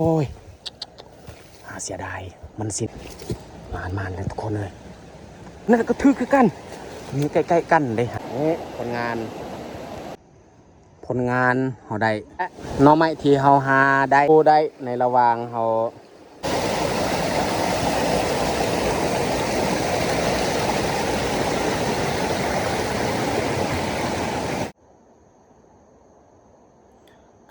โอ้ยเสียดายมันสิมานเลยทุกคนเลยนั่นก็ถือคือกันมีใกล้ๆกันเลยนี่ผลงานเขาได้หน่อไม้ที่เขาหาได้ในระหว่างเขา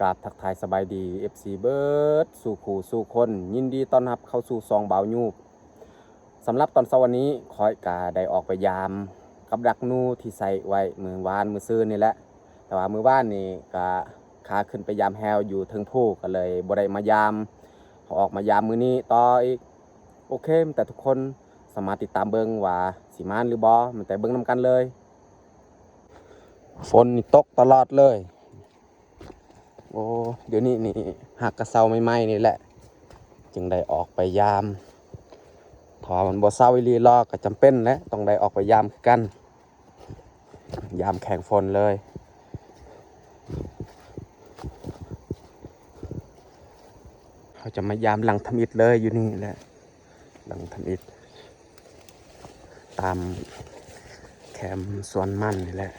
กราบทักทายสบายดี FC เบิร์ดสู่ขู่สู่คนยินดีต้อนรับเข้าสู่ซองบ่าวยูบสำหรับตอนเช้าวันนี้คอยกาได้ออกไปยามกับดักนูที่ใส่ไว้มือวานมือซื้อนี่แหละแต่ว่ามือบ้านนี่กาขาขึ้นไปยามแฮวอยู่ถึงผู้ก็เลยบ่ได้มายามเขาออกมายามมือนี้ต่ออีกโอเคแต่ทุกคนสามารถติดตามเบิ้งว่าสิมานหรือบอมันแต่เบิ้งนำกันเลยฝนนี่ตกตลอดเลยโอ้เดี๋ยวนี้นี่หักกระเซาไม่ไหม้นี่แหละจึงได้ออกไปยามถอมันบ่เศร้าอีหลีลอกก็จำเป็นแล้วต้องได้ออกไปยามกันยามแข่งฝนเลยเขาจะมายามหลังทำอิฐเลยอยู่นี่แหละหลังทำอิฐตามแคมสวนมันนี่แหละ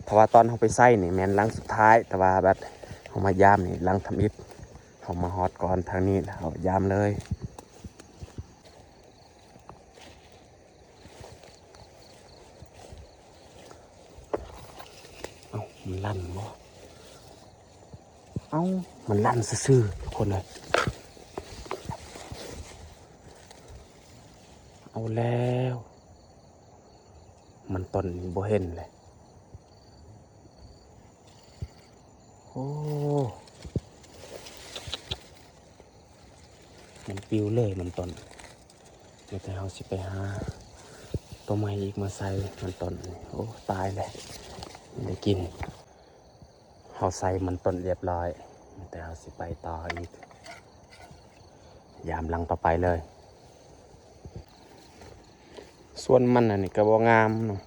เพราะว่าตอนเขาไปไส้นี่แมนหลังสุดท้ายแต่ว่าแบบเขามายามนี่หลังทำอิฐเขามาฮอดก่อนทางนี้เขายามเลยมันลั่นบ่มันลั่นซื่อๆทุกคนเลยเอาแล้วมันต้นบ่เห็นเลยโอ้มันปิวเลยมันต้นเดี๋ยวเราสิไปหาตัวใหม่อีกมาใส่มันต้นโอ้ตายเลยไม่ได้กินเราใส่มันต้นเรียบร้อยแต่เราสิไปต่ออีกยามหลังต่อไปเลยส่วนมันอันนี้ก็บ่งามเนาะ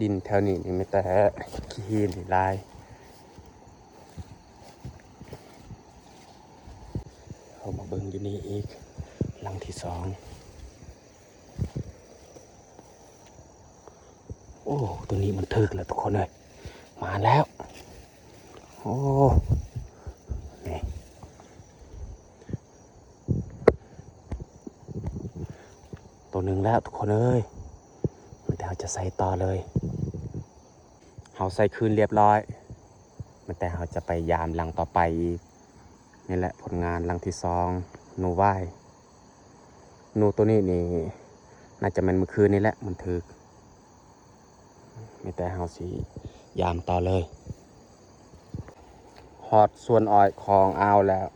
ดินแถวนี้นี่ไม่แต่ขี้หินลายเอามาเบิ่งอยู่นี่อีกหลังที่2โอ้ตัวนี้มันถึกแล้วทุกคนเลยมาแล้วโอ้นี่ตัวหนึ่งแล้วทุกคนเอ้ยมันแต่เราจะใส่ต่อเลยเราใส่คืนเรียบร้อยมันแต่เราจะไปยามหลังต่อไปนี่แหละผลงานหลังที่2นูว่ายนูตัวนี้นี่น่าจะมันเมื่อคืนนี้แหละมันถึกไม่แต่เราสิยามต่อเลยฮอดส่วนอ้อยของอ่าวแล้ว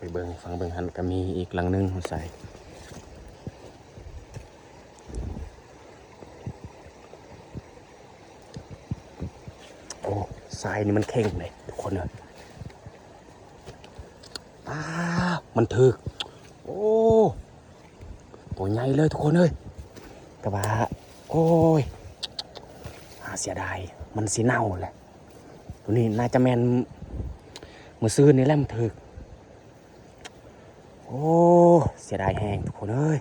ไปเบิ่งฟังเบิ่งหันก็มีอีกหลังนึงเขาใส่โอ้ทรายนี่มันเข่งเลยทุกคนเลยมันถึกโอ้ตัวใหญ่เลยทุกคนเลยแต่ว่าโอ้ยเสียดายมันสีเน่าแหละตัวนี้น่าจะแมนมือซื้อนี่แหละมันถึกโอ้เสียดายแห้งทุกคนเอ้ย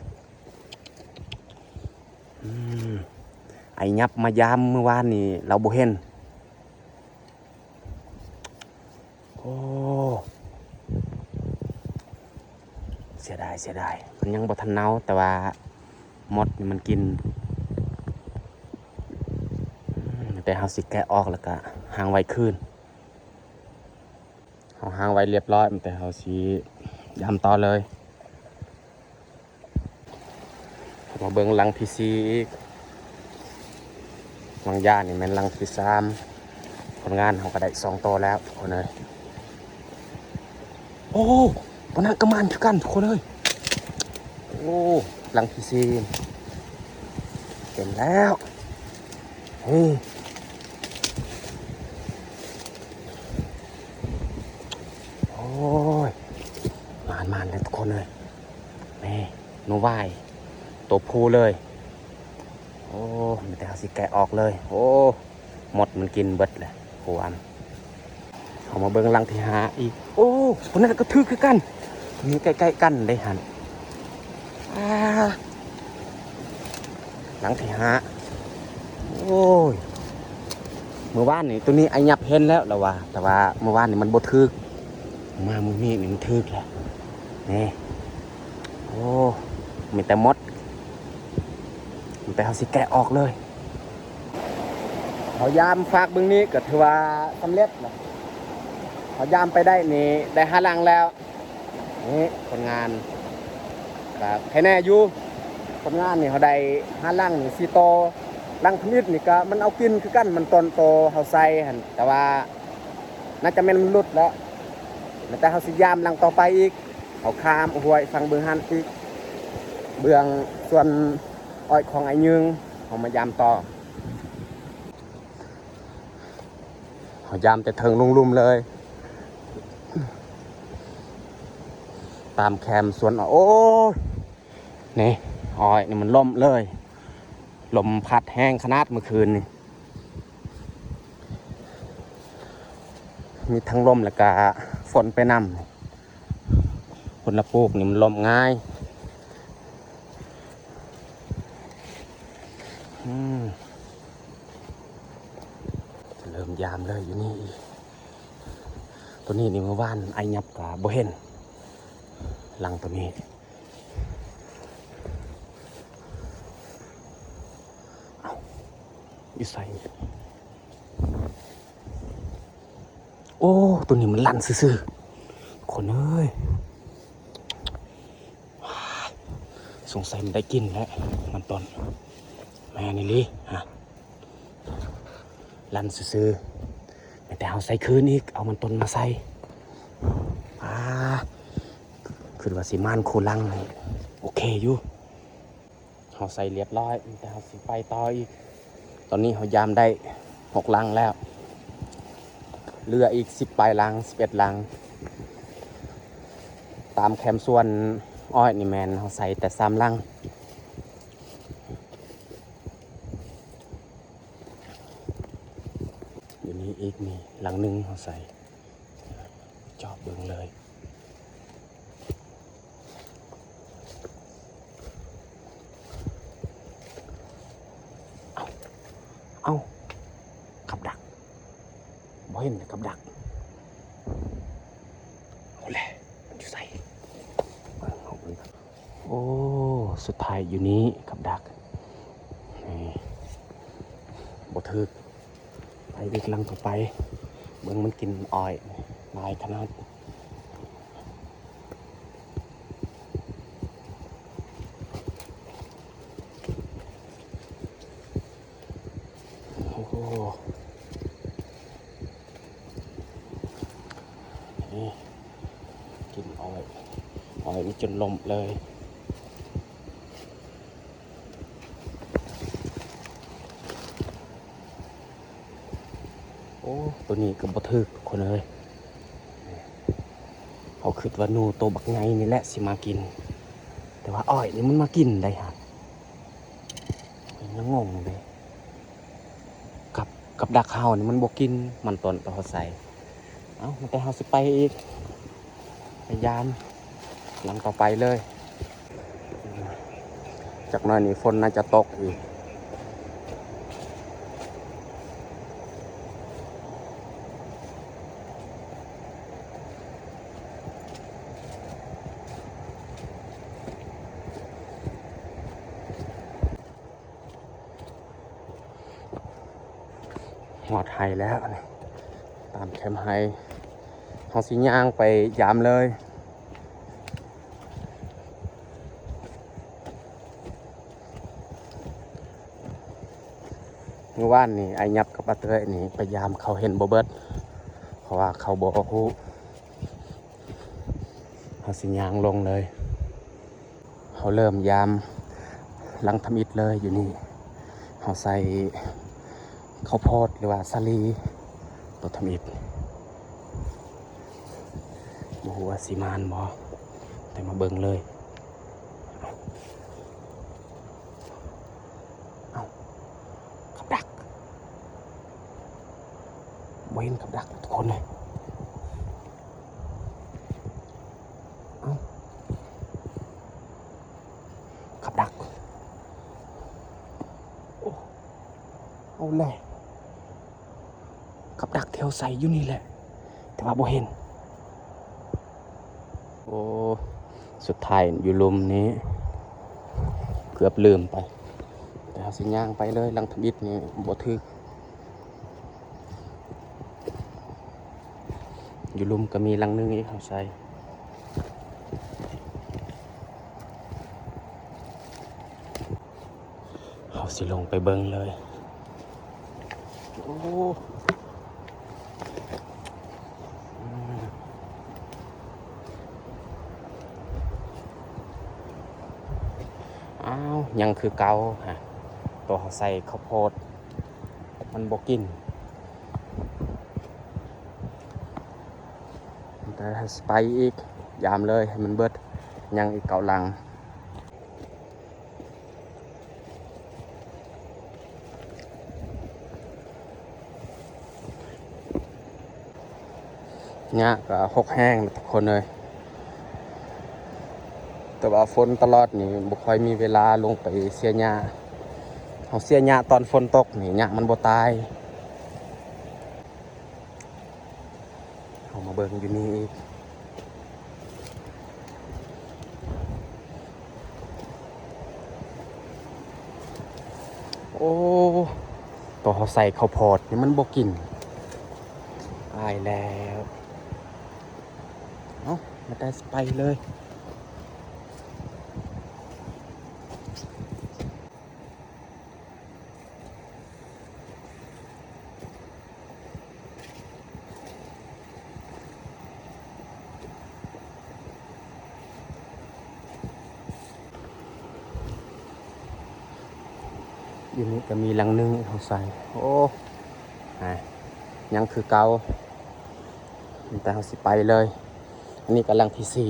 ไอ้ยับมายามเมื่อวานนี่เราบ่เห็นโอ้เสียดายมันยังบ่ทันเน่าแต่ว่ามดนี่มันกินแต่เฮาสิแกะออกแล้วก็หางไว้คืนเฮาหางไว้เรียบร้อยแต่เฮาสิยำต่อเลยมาเบิ่งลังที่4อีกลังย่านี่แม่นลังที่3ผลงานเฮาก็ได้2ตัวแล้วทุกคนเลยโอ้ปนักกระมันคือกันทุกคนเลยโอ้ลังที่4เต็มแล้วโอ้ยมานเลยทุกคนเลย โนวายตัวผู้เลยโอ้มีแต่เอาสิแกะออกเลยโอ้หมดมันกินเบิดเลยผู้อันเอามาเบิ่งลังที่หาอีกโอ้คนนั้นก็ถือคือกันนี่ใกล้ๆกันเลยหันหลังที่หาโอ้ยเมื่อวานนี่ตัวนี้ไอ้ยับเห็นแล้วว่าแต่ว่าเมื่อวานนี่มันบ่ถึกมามื้อนี้นี่มันถึกแล้วนี่โอ้มีแต่มดมีแต่เฮาสิแกะออกเลยเขายามฝากเบิ่งนี้ก็ถือว่าสำเร็จแล้วเขายามไปได้นี่ได้5ลังแล้วนี่ผลงานก็แค่แน่อยู่ผลงานนี่เขาได้5ลังนี่4โตลังทมิดนี่ก็มันเอากินคือกันมันตนโตเฮาใส่หั่นแต่ว่าน่าจะแม่นมันหลุดแล้วแต่เฮาสิยามลังต่อไปอีกเอาคามห้วยฟังเบื้องหันอีกเบื้องส่วนอ้อยของไอ้ยึงเอามายามต่อเอายามแต่เทิงลุ่มๆเลยตามแคมสวนโอ้ยนี่อ้อยนี่มันล่มเลยลมพัดแห้งขนาดเมื่อคืนนี่มีทั้งลมแล้วก็ฝนไปนำคนละปลูกนี่มันลมง่ายเริ่มยามเลยอยู่นี่ตัวนี้นี่เมื่อวานไอ้ยับกับโบเห็นหลังตัวนี้อีใส่โอ้ตัวนี้มันลั่นซื่อๆคนเอ้ยสงสัยมันได้กินแล้วมันตอนแม่นี่ลิฮะลั่นซื่อๆแต่เอาใส่คืนอีกเอามันต้นมาใส่คือว่าสิมานโคลังนี่โอเคอยู่เอาใส่เรียบร้อยแต่เอาสิไปต่ออีกตอนนี้เขายามได้6ลังแล้วเหลืออีก10ปลายลัง11ลังตามแคมส่วนอ้อยนี่แมนเขาใส่แต่3ลังอยู่นี้อีกนี่ลังหนึ่งเขาใส่จอบเบิ่งเลยเอากับดักบ่เห็นกับดักเอาแหละมันอยู่ใส่โอ้สุดท้ายอยู่นี้กับดักนี่บ่ถึกไปอีกลังต่อไปเบิ่งมันกินอ้อยลายขนาดนี่กินอ้อยนี่จนลมเลยโอ้ตัวนี้ก็บ่ถึกคนเลยเขาคิดว่านูโตบักไงนี่แหละสิมากินแต่ว่าอ้อยนี่มันมากินได้ฮะยังงงเลยกับดักเฮานี่มันบ่กินมันตอนเขาใส่เอ้าแต่เฮาสิไปอีกพยายามหลังต่อไปเลยจากนั้นนี่ฝนน่าจะตกอีกหอดไฮแล้วตามแคมป์ไฮเฮาสิย่างไปยามเลยเมื่อวานนี่ไอ้ยับกับอาเตยนี่ไปยามเขาเห็นบ่เบิดเพราะว่าเขาบอกฮู้เฮาสิย่างลงเลยเขาเริ่มยามหลังทำอิฐเลยอยู่นี่เขาใส่ข้าวโพดหรือว่าสาลีตัวทำอิฐบ่ฮู้ว่าสิมานบ่แต่มาเบิ่งเลย ทุกคนเลยขับดักเอาเลยขับดักแถวใส่อยู่นี่แหละแต่ว่าบ่เห็นโอ้สุดท้ายอยู่ลุมนี้เกือบลืมไปแต่เอาสิย่างไปเลยลังทบิดนี่บ่ถึกอยู่ลุมก็มีลังนึงอีกเขาใส่เขาสิลงไปเบิ่งเลยโอ้อ้าวยังคือเก่าฮะตัวเขาใส่ข้าวโพดมันบ่กินแต่สไปอีกยามเลยให้มันเบิดยังอีกเก่าลังเนี่ยก็หกแห้งทุกคนเลยแต่ว่าฝนตลอดนี่บ่ค่อยมีเวลาลงไปเสียหญ้าเขาเสียหญ้าตอนฝนตกนี่หญ้ามันบ่ตายเอามาเบิ่งอยู่นี่อีกโอ้ตัวเขาใส่ข้าวโพดนี่มันบ่กินตายแล้วเอ้ามาได้ไปเลยอยู่นี่ก็มีลังนึงเขาใส่โอ้ยังคือเก่าแต่เขาสิไปเลยอันนี้ก็ลังที่สี่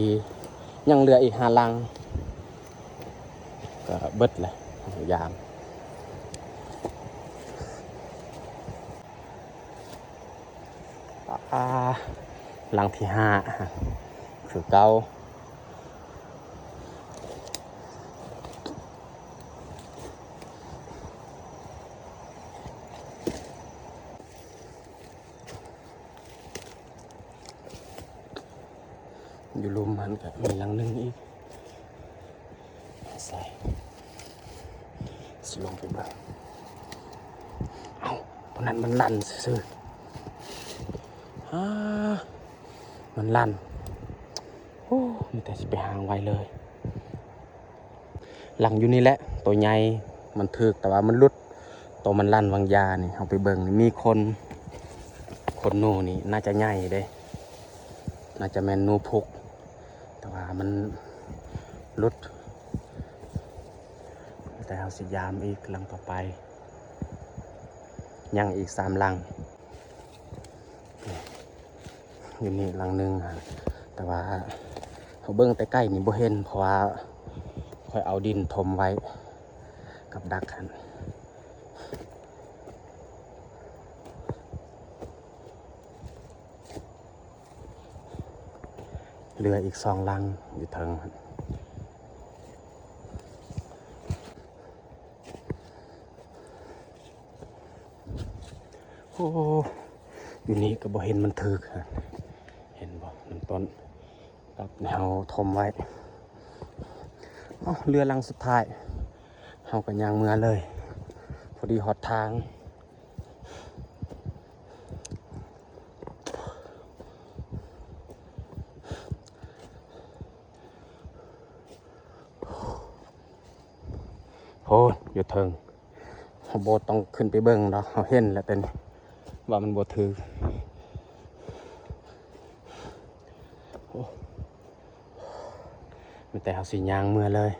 ยังเหลืออีก5 ลังก็เบิดเลยยามลังที่5คือเก่าอยู่ลุมมันก็มีลังนึงอีกใส่สิลงไปบ้างเอ้าตอนนั้นมันลั่นซื่อมันลั่นโอ้มีแต่สิไปหางไว้เลยหลังอยู่นี่แหละตัวใหญ่มันถึกแต่ว่ามันลุดตัวมันลั่นวางยานี่เอาไปเบิ่งมีคนหนูนี่น่าจะใหญ่เด้น่าจะแม่นหนูพุกแต่ว่ามันลุดแต่เอาสิยามอีกลังต่อไปยังอีก3 ลังอยู่นี่ลังนึงแต่ว่าเขาเบิ่งแต่ใกล้นี่บ่เห็นเพราะว่าค่อยเอาดินถมไว้กับดักหันเหลืออีก2 ลังอยู่เทิงโอ้อยู่นี่ก็บ่เห็นมันถึกเห็นบ่น้ำต้นกับแนวถมไว้เรือลังสุดท้ายเฮาก็ย่างเมื่อเลยพอดีฮอดทางโหอยู่เทิงเฮาบ่ต้องขึ้นไปเบิ่งดอกเฮาเห็นแล้วแต่นี่ว่ามันบ่ถึกมีแต่เฮาสิย่างเมื่อเลย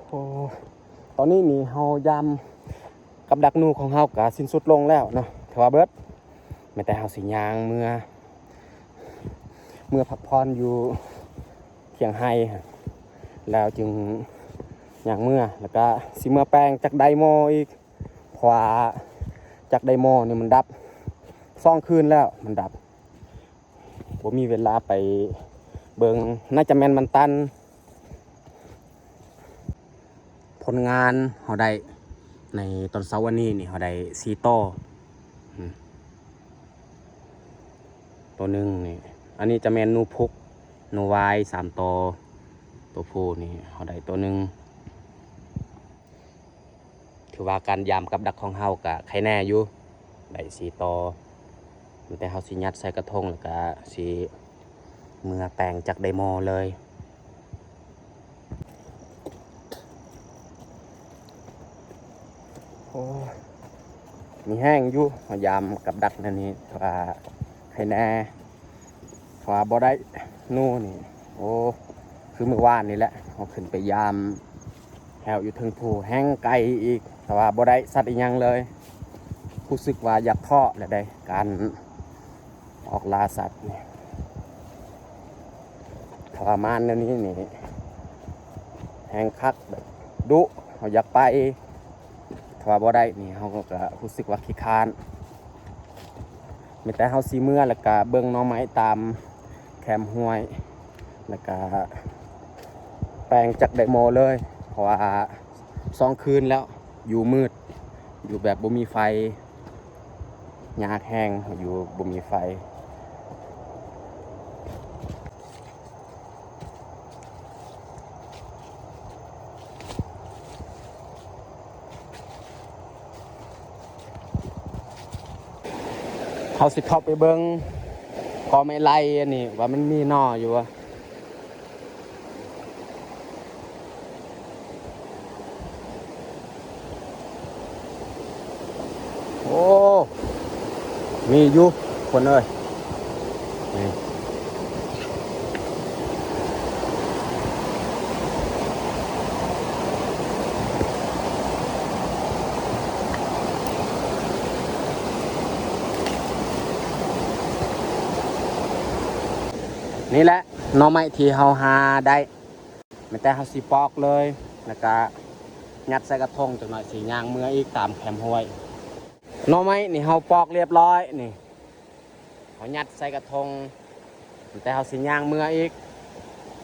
โอ้ตอนนี้นี่เฮายามกับดักนูของเฮาก็สิ้นสุดลงแล้วเนาะถือว่าเบิดมีแต่เฮาสิย่างเมื่อพักผ่อนอยู่เถียงไห้แล้วจึงย่างเมื่อแล้วก็สิเมื่อแปลงจากไดโมอีกเพราะว่า จากไดโมนี่มันดับ2 คืนแล้วมันดับผมมีเวลาไปเบิงน่าจะแม่นมันตันผลงานเขาได้ในตอนเช้าวันนี้นี่เขาได้4โตตัวหนึ่งนี่อันนี้จะแม่นนูพุกนูวาย3 ตัวผู้นี่เขาได้ตัวหนึ่งถือว่าการยามกับดักของเฮากะใครแน่อยู่ได้4 ตัวแต่เฮาสิยัดใส่กระทงแล้วก็สิเมื่อแปลงจากไดโมเลยโอ้มีแห้งอยู่พยายามกับดักนั่นนี่ว่าใครแน่ว่าบ่ได้นู่นนี่โอ้คือเมื่อวานนี่แหละเขาขึ้นไปยามแหวอยู่ถึงผู้แห้งไกลอีกแต่ว่าบ่ได้สัตว์อีกยังเลยรู้สึกว่าอยากท้อแหละได้การออกล่าสัตว์นี่ทรมานแนวนี้นี่แห้งคักแบบดุเขาอยากไปถ้าว่าบ่ได้นี่เขาก็รู้สึกว่าขี้คร้านมีแต่เขาซีเมื่อแล้วก็เบิ่งหน่อไม้ตามแคมห้วยแล้วก็แปลงจากไดโมเลยเพราะว่า2 คืนแล้วอยู่มืดอยู่แบบบ่มีไฟหญ้าแห้งอยู่บ่มีไฟเขาสิเข้าไปเบิ่งกอไม้ไล่อันนี้ว่ามันมีหน่ออยู่วะโอ้มีอยู่คนเอ้ยนี่แหละหน่อไม้ที่เฮาหาได้ไม่แต่เฮาสิปอกเลยแล้วก็ยัดใส่กระทงจักหน่อยสิย่างเมื่ออีกตามแคมห้วยหน่อไม้นี่เฮาปอกเรียบร้อยนี่เฮายัดใส่กระทงแต่เฮาสิย่างเมื่ออีก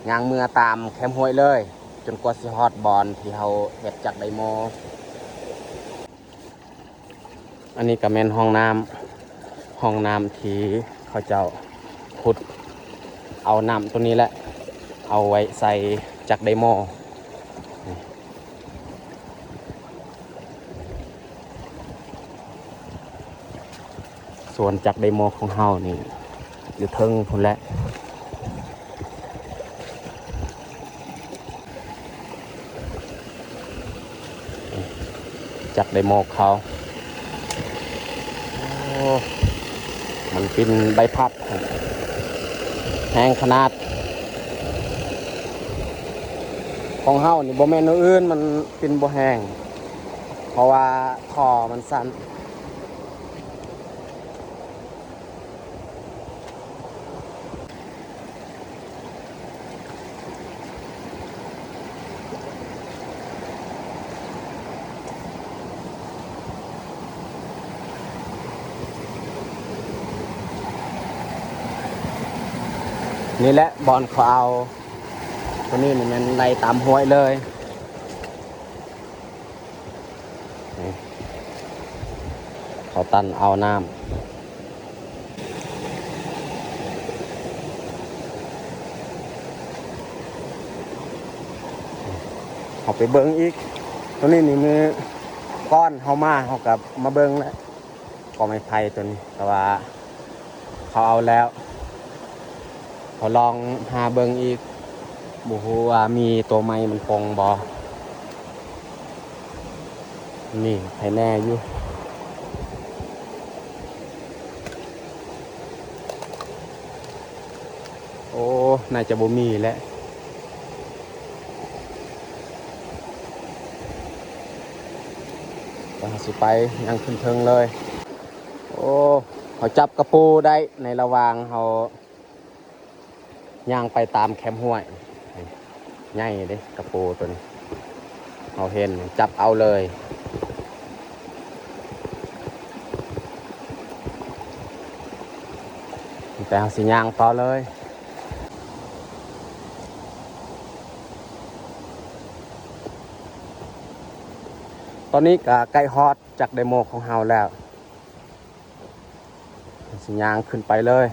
ย่างเมื่อตามแคมห้วยเลยจนกว่าสิฮอดบอนที่เฮาเฮ็ดจากไดโมอันนี้ก็แม่นห้องน้ำที่เขาเจ้าขุดเอาน้ำตัวนี้แหละเอาไว้ใส่จากไดโมส่วนจากไดโมของเฮานี่อยู่เทิงพุ่นแหละจากไดโมเขาโอ้มันเป็นใบพัดแห้งขนาดของเฮานี่บ่แม่นอื่นมันเป็นบ่แห้งเพราะว่าท่อมันสั้นนี่แหละบอนเขาเอาตัวนี้นี่มันในตามห้วยเลยเขาตันเอาน้ำเขาไปเบิ้งอีกตัวนี้นี่มือก้อนเขามาเขากับมาเบิ้งแล้วก็ไม่ไผ่ตัวนี้แต่ว่าเขาเอาแล้วเขาลองหาเบิ้งอีกบุฮูว่ามีตัวไม้มันปงบอนี่ไผ่แน่อยู่โอ้น่าจะบ่มีแล้วสิไปยังขึ้นเทิงเลยโอ้เขาจับกระปูได้ในระหว่างเขาย่างไปตามแคมห้วยใหญ่เด้กระปูตัวนี้เขาเห็นจับเอาเลย แต่เอาสิย่างต่อเลยตอนนี้ก็ใกล้ฮอตจากเดโมของเฮาแล้วสิย่างขึ้นไปเลย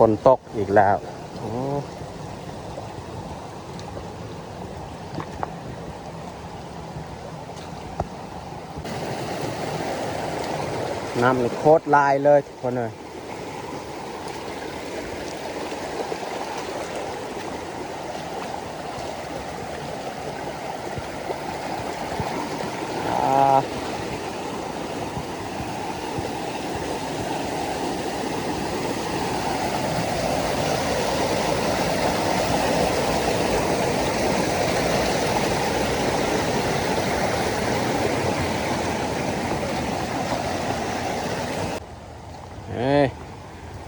ฝนตกอีกแล้วน้ำนี่โคตรลายเลยทุกคนเลย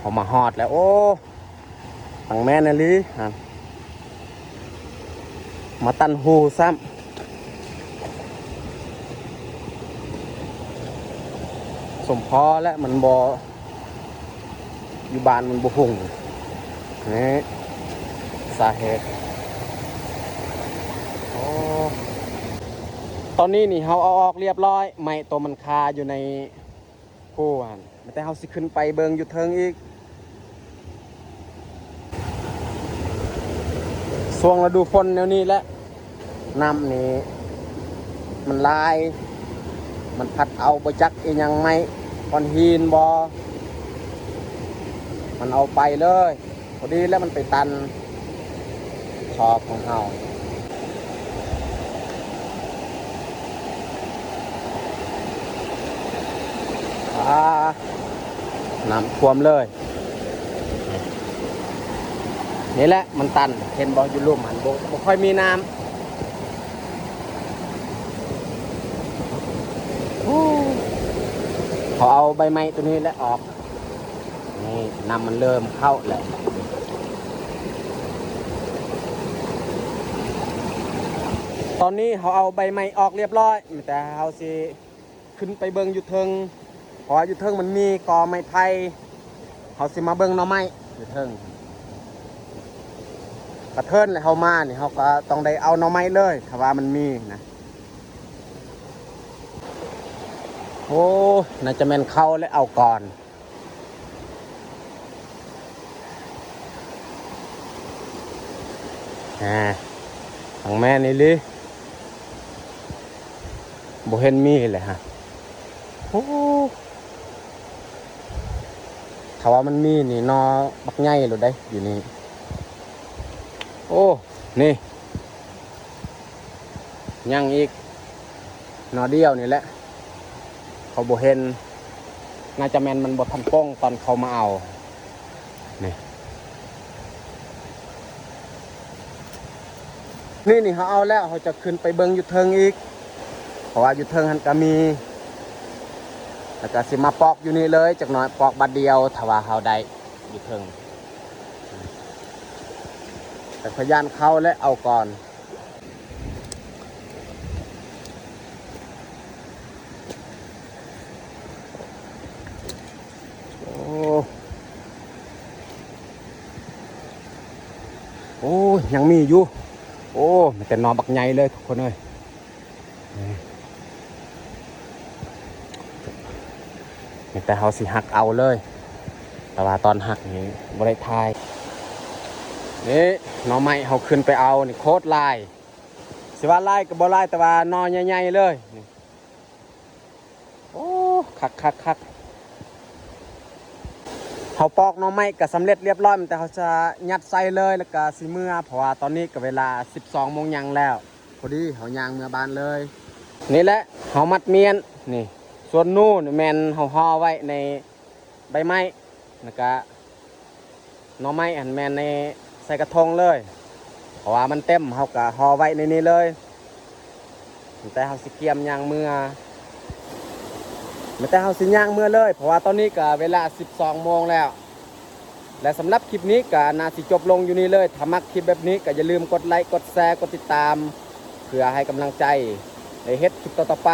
พอมาฮอดแล้วโอ้ตังแม่นลีมาตันหูซ้ำสมพอและมันบออยู่บ้านมันบุหุ่งนี่สาเหตุตอนนี้นี่เขาเอาออกเรียบร้อยไม่ตัวมันคาอยู่ในผู้แต่เขาสิขึ้นไปเบิงอยู่เทิงอีกช่วงฤดูฝนแนวนี้แหละน้ำนี่มันลายมันพัดเอาไปจักอีหยังไม่ก้อนหินบอมันเอาไปเลยพอดีแล้วมันไปตันขอบของเฮาน้ำท่วมเลยนี่แหละมันตันเห็นบออยู่ลุ่มหันบ่ค่อยมีน้ำเขาเอาใบไม้ตัวนี้แล้วออกนี่น้ำมันเริ่มเข้าแล้วตอนนี้เขาเอาใบไม้ออกเรียบร้อยแต่เขาสิขึ้นไปเบิ่งอยู่เทิงเพราะอยู่เทิงมันมีกอไม้ไผ่เขาสิมาเบิ่งหน่อไม้อยู่เทิงกระเทินเลยเขามาเนี่ยเขาก็ต้องได้เอาหน่อไม้เลยถ้าว่ามันมีนะโอ้น่าจะแม่นเข้าและเอาก่อนทางแม่นี่ลิบ่เห็นมีเลยฮะโอ้ถ้าว่ามันมีนี่นอบักใหญ่หรือได้อยู่นี่โอ้นี่ยังอีกนอเดียวนี่แหละเขาบ่เห็นน่าจะแมนมันบ่ทันป้องตอนเขามาเอานี่เขาเอาแล้วเขาจะขึ้นไปเบิ่งอยู่เทิงอีกเพราะว่าอยู่เทิงหันก็มีแล้วก็สิมาปอกอยู่นี่เลยจากหน่อยปอกบัดเดียวถ้าว่าเขาได้อยู่เทิงแต่พยานเข้าและเอาก่อนโอ้ยังมีอยู่โอ้มันแต่นอนบักใหญ่เลยทุกคนเลยแต่เขาสิหักเอาเลยแต่ว่าตอนหักนี่บริทายนี่หน่อไม้เขาขึ้นไปเอานี่โคตรลายสิว่าลายกับบลายแต่ว่านอใหญ่ๆเลยโอ้คักเขาปอกหน่อไม้ก็สำเร็จเรียบร้อยแต่เขาจะยัดใส่เลยแล้วก็สิเมื่อเพราะว่าตอนนี้ก็เวลา 12 โมงยังแล้วพอดีเขายางเมื่อบานเลยนี่แหละเขามัดเมียนนี่ส่วนนู่นแมนเขาห่อไว้ในใบไม้แล้วก็หน่อไม้อันแมนในใส่กระทงเลยเพราะว่ามันเต็มเขาก็ห่อไว้ในนี้เลย แต่เฮาสิเกียมย่างเมื่อแต่เฮาสิย่างเมื่อเลยเพราะว่าตอนนี้ก็เวลา 12 โมงแล้ว และสำหรับคลิปนี้ก็น่าสิจบลงอยู่นี่เลยถ้ามักคลิปแบบนี้ก็อย่าลืมกดไลค์กดแชร์กดติดตามเพื่อให้กำลังใจในเฮ็ดคลิปต่อๆไป